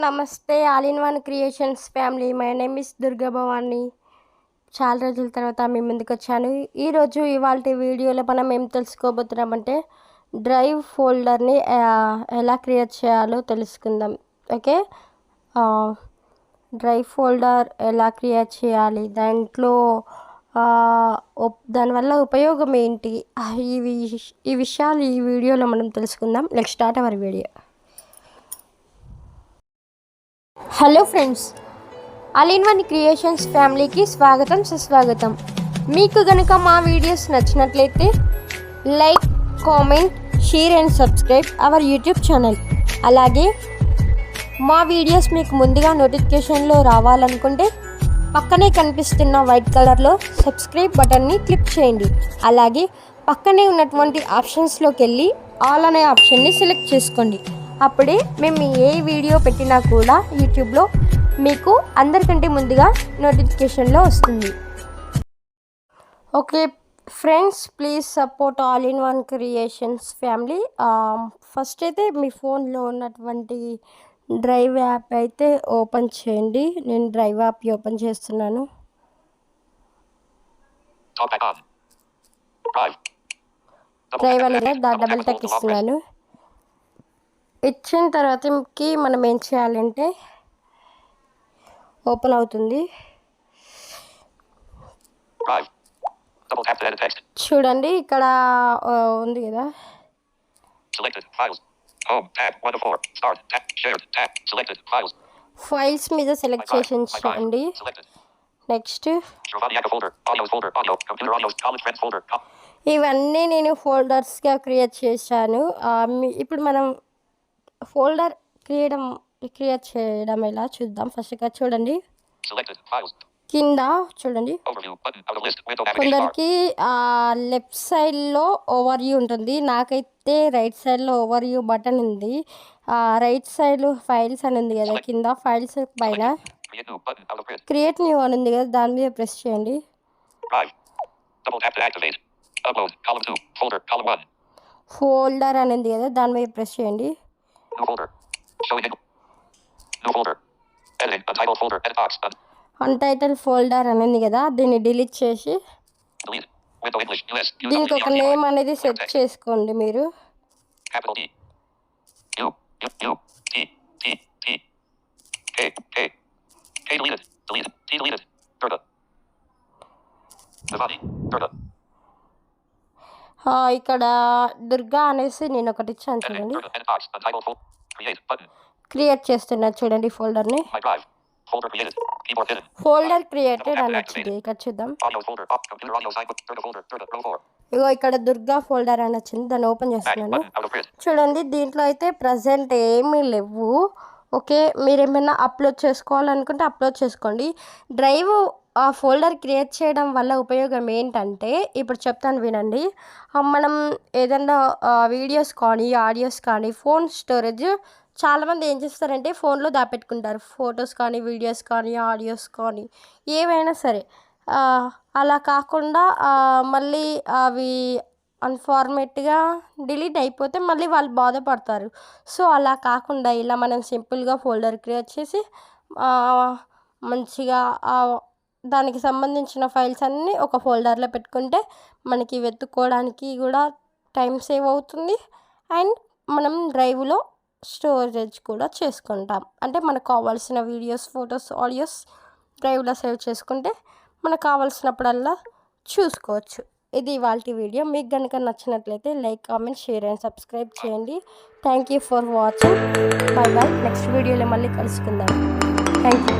నమస్తే. All in one creations family. My name is Durga Bhavani. చాలా రోజుల తర్వాత మీ ముందుకు వచ్చాను. ఈరోజు ఇవాల్టి వీడియోలో మనం ఏం తెలుసుకోబోతున్నామంటే డ్రైవ్ ఫోల్డర్ని ఎలా క్రియేట్ చేయాలో తెలుసుకుందాం. ఓకే, డ్రైవ్ ఫోల్డర్ ఎలా క్రియేట్ చేయాలి, దాంట్లో దానివల్ల ఉపయోగం ఏంటి, ఈ విషయాలు ఈ వీడియోలో మనం తెలుసుకుందాం. Let's start our video. Hello friends, all in one creations ఫ్యామిలీకి స్వాగతం, సుస్వాగతం. మీకు కనుక మా వీడియోస్ నచ్చినట్లయితే like, comment, share and subscribe our YouTube channel. అలాగే మా వీడియోస్ మీకు ముందుగా నోటిఫికేషన్లో రావాలనుకుంటే పక్కనే కనిపిస్తున్న వైట్ కలర్లో సబ్స్క్రైబ్ బటన్ని క్లిక్ చేయండి. అలాగే పక్కనే ఉన్నటువంటి ఆప్షన్స్లోకి వెళ్ళి ఆల్ అనే ఆప్షన్ని సెలెక్ట్ చేసుకోండి. అప్పుడే మేము ఏ వీడియో పెట్టినా కూడా యూట్యూబ్లో మీకు అందరికంటే ముందుగా నోటిఫికేషన్లో వస్తుంది. Okay friends, please support all in one creations family. First అయితే మీ ఫోన్లో ఉన్నటువంటి డ్రైవ్ యాప్ అయితే ఓపెన్ చేయండి. నేను డ్రైవ్ యాప్ ఓపెన్ చేస్తున్నాను. డ్రైవ్ అనేది డబుల్ టెక్ ఇస్తున్నాను. ఇచ్చిన తర్వాతకి మనం ఏం చేయాలంటే ఓపెన్ అవుతుంది. చూడండి, ఇక్కడ ఉంది కదా, ఫైల్స్ మీద సెలెక్ట్ చేయండి. నెక్స్ట్ ఇవన్నీ నేను ఫోల్డర్స్గా క్రియేట్ చేశాను. ఇప్పుడు మనం ఫోల్డర్ క్రియేట్ చేయడం ఎలా చూద్దాం. ఫస్ట్ ఇక్కడ చూడండి, కింద చూడండి, కొందరికి లెఫ్ట్ సైడ్లో ఓవర్ వ్యూ ఉంటుంది. నాకైతే రైట్ సైడ్లో ఓవర్ వ్యూ బటన్ ఉంది. రైట్ సైడ్ ఫైల్స్ అని ఉంది కదా, కింద ఫైల్స్ పైన క్రియేట్ న్యూ అని ఉంది కదా, దాని మీద ప్రెస్ చేయండి. ఫోల్డర్ అని ఉంది కదా, దాని మీద ప్రెస్ చేయండి. అన్టైటిల్ ఫోల్డర్ అని ఉంది కదా, దీన్ని డిలీట్ చేసి దీనికి ఒక నేమ్ అనేది సెట్ చేసుకోండి మీరు. ఇక్కడ దుర్గా అనేసి నేను ఒకటి ఇచ్చాను చూడండి. క్రియేట్ చేస్తున్నా చూడండి ఫోల్డర్ని. ఫోల్డర్ క్రియేటెడ్ అని వచ్చింది. ఇక్కడ చూద్దాం, ఇగో ఇక్కడ దుర్గా ఫోల్డర్ అని వచ్చింది. దాన్ని ఓపెన్ చేస్తున్నాను. చూడండి, దీంట్లో అయితే ప్రజెంట్ ఏమీ లేవు. ఓకే, మీరు ఏమైనా అప్లోడ్ చేసుకోవాలనుకుంటే అప్లోడ్ చేసుకోండి. డ్రైవ్ ఫోల్డర్ క్రియేట్ చేయడం వల్ల ఉపయోగం ఏంటంటే ఇప్పుడు చెప్తాను వినండి. మనం ఏదైనా వీడియోస్ కానీ ఆడియోస్ కానీ ఫోన్ స్టోరేజ్ చాలామంది ఏం చేస్తారంటే ఫోన్లో దాపెట్టుకుంటారు. ఫొటోస్ కానీ వీడియోస్ కానీ ఆడియోస్ కానీ ఏవైనా సరే. అలా కాకుండా మళ్ళీ అవి అన్ఫార్మేట్గా డిలీట్ అయిపోతే మళ్ళీ వాళ్ళు బాధపడతారు. సో అలా కాకుండా ఇలా మనం సింపుల్గా ఫోల్డర్ క్రియేట్ చేసి మంచిగా దానికి సంబంధించిన ఫైల్స్ అన్నీ ఒక ఫోల్డర్లో పెట్టుకుంటే మనకి వెతుక్కోవడానికి కూడా టైం సేవ్ అవుతుంది. అండ్ మనం డ్రైవ్లో స్టోరేజ్ కూడా చేసుకుంటాం. అంటే మనకు కావాల్సిన వీడియోస్, ఫొటోస్, ఆడియోస్ డ్రైవ్లో సేవ్ చేసుకుంటే మనకు కావాల్సినప్పుడల్లా చూసుకోవచ్చు. ఇది ఇవాల్టి వీడియో. మీకు కనుక నచ్చినట్లయితే like, comment, share and subscribe చేయండి. Thank you for watching. Bye bye. Next వీడియోలో మళ్ళీ కలుసుకుందాం. Thank you.